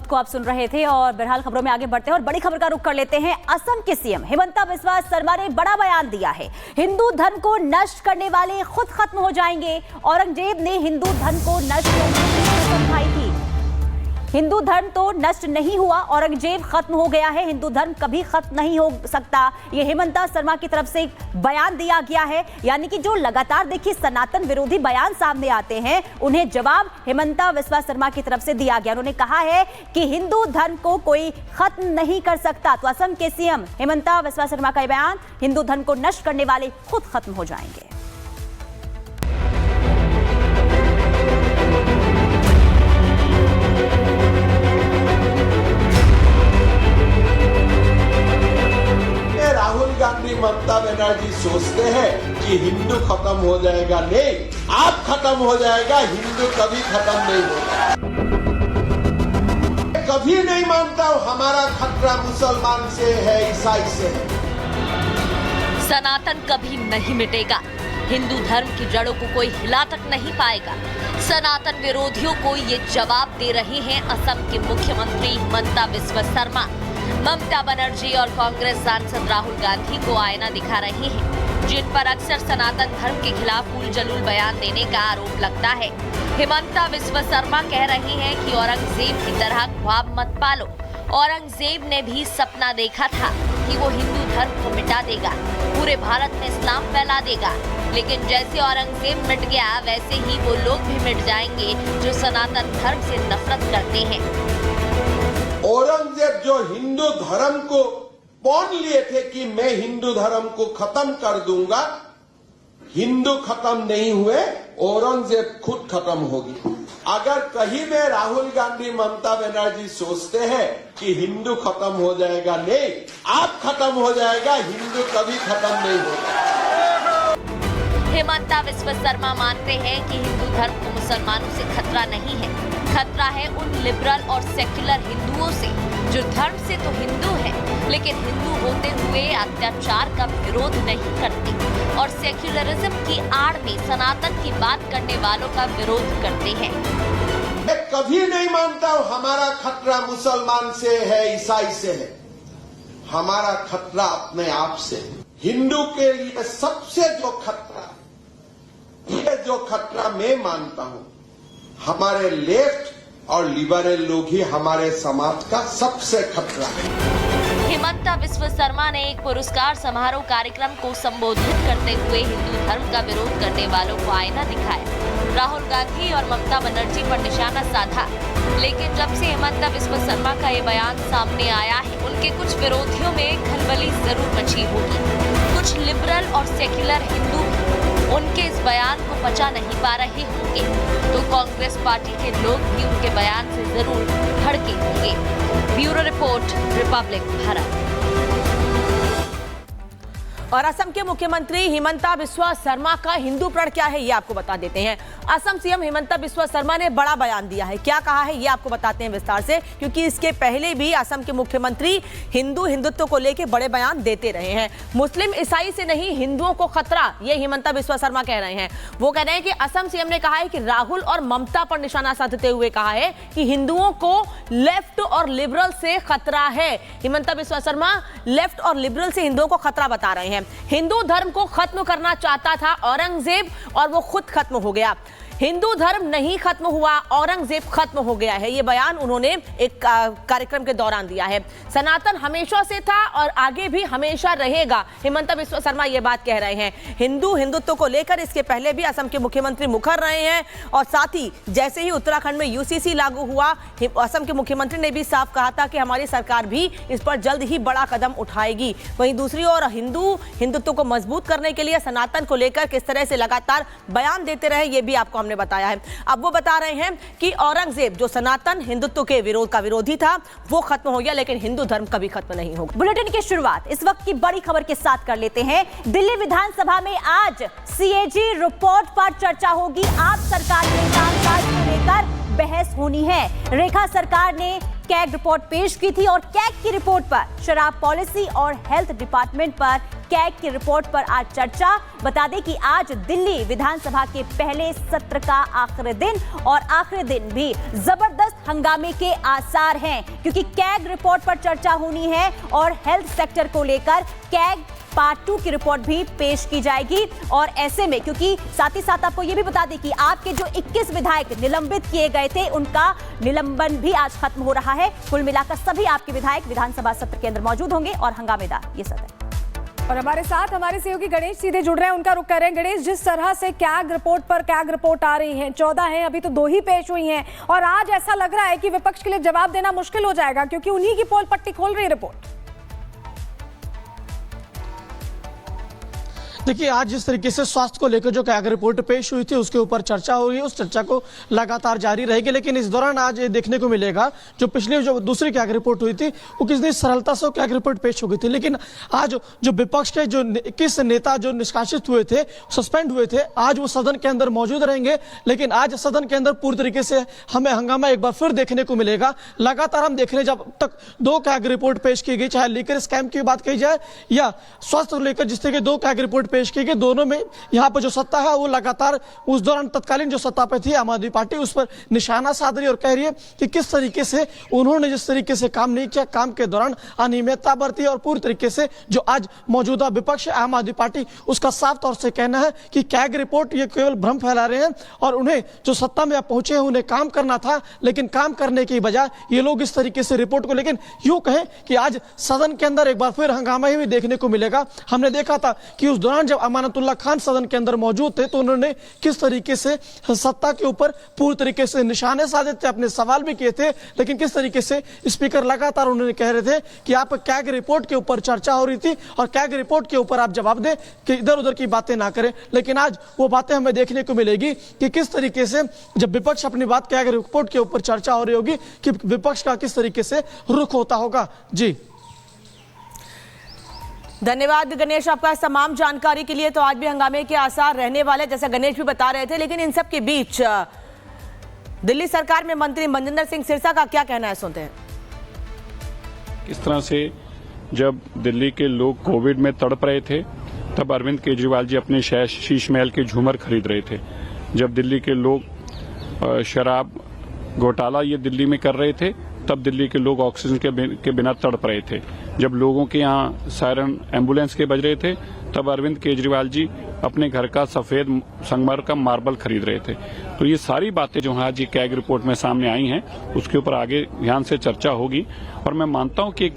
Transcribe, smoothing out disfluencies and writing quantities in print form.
को आप सुन रहे थे और बहरहाल खबरों में आगे बढ़ते हैं और बड़ी खबर का रुख कर लेते हैं। असम के सीएम हिमंता बिस्वा शर्मा ने बड़ा बयान दिया है। हिंदू धर्म को नष्ट करने वाले खुद खत्म हो जाएंगे। औरंगजेब ने हिंदू धर्म को नष्ट करने की समझाई थी। हिंदू धर्म तो नष्ट नहीं हुआ, औरंगजेब खत्म हो गया है, हिंदू धर्म कभी खत्म नहीं हो सकता। ये हिमंता शर्मा की तरफ से एक बयान दिया गया है। यानी कि जो लगातार देखिए सनातन विरोधी बयान सामने आते हैं, उन्हें जवाब हिमंता बिस्वा शर्मा की तरफ से दिया गया। उन्होंने कहा है कि हिंदू धर्म को कोई खत्म नहीं कर सकता। तो असम के सीएम हिमंता बिस्वा शर्मा का बयान, हिंदू धर्म को नष्ट करने वाले खुद खत्म हो जाएंगे। राहुल गांधी, ममता बनर्जी सोचते हैं कि हिंदू खत्म हो जाएगा। नहीं, आप खत्म हो जाएगा, हिंदू कभी खत्म नहीं होगा। कभी नहीं मानता हूं हमारा खतरा मुसलमान से है, ईसाई से है। सनातन कभी नहीं मिटेगा। हिंदू धर्म की जड़ों को कोई हिला तक नहीं पाएगा। सनातन विरोधियों को ये जवाब दे रहे हैं असम के मुख्यमंत्री हिमंता बिस्वा शर्मा। ममता बनर्जी और कांग्रेस सांसद राहुल गांधी को आईना दिखा रहे हैं, जिन पर अक्सर सनातन धर्म के खिलाफ उल जलूल बयान देने का आरोप लगता है। हिमंता बिस्वा शर्मा कह रही हैं कि औरंगजेब की तरह ख्वाब मत पालो। औरंगजेब ने भी सपना देखा था कि वो हिंदू धर्म को मिटा देगा, पूरे भारत में इस्लाम फैला देगा। लेकिन जैसे औरंगजेब मिट गया, वैसे ही वो लोग भी मिट जाएंगे जो सनातन धर्म से नफरत करते हैं। औरंगजेब जो हिंदू धर्म को पौन लिए थे कि मैं हिंदू धर्म को खत्म कर दूंगा, हिंदू खत्म नहीं हुए, औरंगजेब खुद खत्म होगी। अगर कहीं में राहुल गांधी, ममता बनर्जी सोचते हैं कि हिंदू खत्म हो जाएगा, नहीं, आप खत्म हो जाएगा, हिंदू कभी खत्म नहीं होगा। हिमंता बिस्वा शर्मा मानते हैं कि हिंदू धर्म को मुसलमानों से खतरा नहीं है, खतरा है उन लिबरल और सेक्युलर हिंदुओं से जो धर्म से तो हिंदू हैं, लेकिन हिंदू होते हुए अत्याचार का विरोध नहीं करते और सेक्युलरिज्म की आड़ में सनातन की बात करने वालों का विरोध करते हैं। मैं कभी नहीं मानता हूं हमारा खतरा मुसलमान से है, ईसाई से है। हमारा खतरा अपने आप से है। हिंदू के लिए सबसे जो खतरा मैं मानता हूं, हमारे लेफ्ट और लिबरल लोग ही हमारे समाज का सबसे खतरा है। हिमंता बिस्वा शर्मा ने एक पुरस्कार समारोह कार्यक्रम को संबोधित करते हुए हिंदू धर्म का विरोध करने वालों को आईना दिखाया, राहुल गांधी और ममता बनर्जी पर निशाना साधा। लेकिन जब से हिमंता बिस्वा शर्मा का ये बयान सामने आया है, उनके कुछ विरोधियों में खलबली जरूर मची होगी। कुछ लिबरल और सेक्युलर हिंदू उनके इस बयान को पचा नहीं पा रहे होंगे, तो कांग्रेस पार्टी के लोग भी उनके बयान से जरूर भड़के होंगे। Bureau report, Republic Bharat. और असम के मुख्यमंत्री हिमंता बिस्वा शर्मा का हिंदू प्रण क्या है, ये आपको बता देते हैं। असम सीएम हिमंता बिस्वा शर्मा ने बड़ा बयान दिया है। क्या कहा है, ये आपको बताते हैं विस्तार से, क्योंकि इसके पहले भी असम के मुख्यमंत्री हिंदुत्व को लेकर बड़े बयान देते रहे हैं। मुस्लिम ईसाई से नहीं, हिंदुओं को खतरा, ये हिमंता बिस्वा शर्मा कह रहे हैं। वो कह रहे हैं कि असम सीएम ने कहा है कि राहुल और ममता पर निशाना साधते हुए कहा है कि हिंदुओं को लेफ्ट और लिबरल से खतरा है। हिमंता बिस्वा शर्मा लेफ्ट और लिबरल से हिंदुओं को खतरा बता रहे हैं। हिंदू धर्म को खत्म करना चाहता था औरंगजेब और वो खुद खत्म हो गया। हिंदू धर्म नहीं खत्म हुआ, औरंगजेब खत्म हो गया है। ये बयान उन्होंने एक कार्यक्रम के दौरान दिया है। सनातन हमेशा से था और आगे भी हमेशा रहेगा, हिमंता बिस्वा शर्मा ये बात कह रहे हैं। हिंदुत्व को लेकर इसके पहले भी असम के मुख्यमंत्री मुखर रहे हैं और साथ ही जैसे ही उत्तराखंड में यूसीसी लागू हुआ, असम के मुख्यमंत्री ने भी साफ कहा था कि हमारी सरकार भी इस पर जल्द ही बड़ा कदम उठाएगी। वहीं दूसरी ओर हिंदुत्व को मजबूत करने के लिए सनातन को लेकर किस तरह से लगातार बयान देते रहे, ये भी आपको ने बताया है। अब वो बता रहे हैं कि औरंगजेब जो सनातन हिंदुत्व के विरोधी था, वो खत्म हो गया, लेकिन हिंदू धर्म कभी खत्म नहीं होगा। बुलेटिन की शुरुआत इस वक्त की बड़ी खबर के साथ कर लेते हैं। दिल्ली विधानसभा में आज सीएजी रिपोर्ट पर चर्चा होगी। आप सरकार के कामकाज को लेकर बहस होनी है। रेखा सरकार ने कैग रिपोर्ट पेश की थी और कैग की रिपोर्ट पर, शराब पॉलिसी और हेल्थ डिपार्टमेंट पर कैग की रिपोर्ट पर आज चर्चा। बता दें कि आज दिल्ली विधानसभा के पहले सत्र का आखिरी दिन और आखिरी दिन भी जबरदस्त हंगामे के आसार हैं, क्योंकि कैग रिपोर्ट पर चर्चा होनी है और हेल्थ सेक्टर को लेकर कैग पार्ट 2 की रिपोर्ट भी पेश की जाएगी। और ऐसे में, क्योंकि साथ ही साथ आपको यह भी बता दें कि आपके जो 21 विधायक निलंबित किए गए थे, उनका निलंबन भी आज खत्म हो रहा है। कुल मिलाकर सभी आपके विधायक विधानसभा सत्र के अंदर मौजूद होंगे और हंगामेदार ये सत्र। और हमारे साथ हमारे सहयोगी गणेश सीधे जुड़ रहे हैं, उनका रुख कर रहे हैं। गणेश, जिस तरह से कैग रिपोर्ट पर कैग रिपोर्ट आ रही है, 14 हैं, अभी तो 2 ही पेश हुई हैं, और आज ऐसा लग रहा है कि विपक्ष के लिए जवाब देना मुश्किल हो जाएगा, क्योंकि उन्हीं की पोल पट्टी खोल रही है रिपोर्ट। देखिए, आज जिस तरीके से स्वास्थ्य को लेकर जो कैग रिपोर्ट पेश हुई थी उसके ऊपर चर्चा हो रही है, उस चर्चा को लगातार जारी रहेगी। लेकिन इस दौरान आज ये देखने को मिलेगा, जो पिछली जो दूसरी कैग रिपोर्ट हुई थी वो कितनी सरलता से कैग रिपोर्ट पेश हो गई थी, लेकिन आज जो विपक्ष के जो 21 नेता जो निष्कासित हुए थे, सस्पेंड हुए थे, आज वो सदन के अंदर मौजूद रहेंगे। लेकिन आज सदन के अंदर पूरी तरीके से हमें हंगामा एक बार फिर देखने को मिलेगा। लगातार हम देख रहे हैं, जब तक 2 कैग रिपोर्ट पेश की गई, चाहे लीकर स्कैम की बात कही जाए या स्वास्थ्य को लेकर जिस तरह के 2 कैग रिपोर्ट पेश की गई, दोनों में यहाँ पर जो सत्ता है वो लगातार उस दौरान तत्कालीन जो सत्ता पे थी आम आदमी पार्टी, उस पर निशाना साध रही और कह रही है कि किस तरीके से उन्होंने जिस तरीके से काम नहीं किया, काम के दौरान अनियमितता बरती, और पूरी तरीके से जो आज मौजूदा विपक्ष आम आदमी पार्टी, उसका साफ तौर से कहना है कि कैग रिपोर्ट ये केवल भ्रम फैला रहे हैं और उन्हें जो सत्ता में पहुंचे हैं उन्हें काम करना था, लेकिन काम करने की बजाय ये लोग इस तरीके से रिपोर्ट को, लेकिन यूं कहें कि आज सदन के अंदर एक बार फिर हंगामा ही देखने को मिलेगा। हमने देखा था कि उस दौरान जब अमानतुल्लाह खान सदन के अंदर मौजूद थे तो उन्होंने किस तरीके से सत्ता के ऊपर पूरी तरीके से निशाने साधे थे, अपने सवाल भी किए थे, लेकिन किस तरीके से स्पीकर लगातार उन्होंने कह रहे थे कि आप कैग रिपोर्ट के ऊपर चर्चा हो रही थी और कैग रिपोर्ट के ऊपर आप जवाब दें, कि इधर उधर की बातें ना करें। लेकिन आज वो बातें हमें देखने को मिलेगी कि किस तरीके से जब विपक्ष अपनी बात कैग रिपोर्ट के ऊपर चर्चा हो रही होगी कि विपक्ष का किस तरीके से रुख होता होगा। जी धन्यवाद गणेश आपका इस तमाम जानकारी के लिए। तो आज भी हंगामे के आसार रहने वाले, जैसा गणेश भी बता रहे थे। लेकिन इन सब के बीच दिल्ली सरकार में मंत्री मनजिंदर सिंह सिरसा का क्या कहना है, सुनते हैं। किस तरह से जब दिल्ली के लोग कोविड में तड़प रहे थे तब अरविंद केजरीवाल जी अपने शीश महल के झूमर खरीद रहे थे। जब दिल्ली के लोग शराब घोटाला ये दिल्ली में कर रहे थे तब दिल्ली के लोग ऑक्सीजन के बिना तड़प रहे थे। जब लोगों के यहाँ सायरन एम्बुलेंस के बज रहे थे तब अरविंद केजरीवाल जी अपने घर का सफेद संगमरमर का मार्बल खरीद रहे थे। तो ये सारी बातें जो आज ये कैग रिपोर्ट में सामने आई हैं उसके ऊपर आगे ध्यान से चर्चा होगी और मैं मानता हूँ कि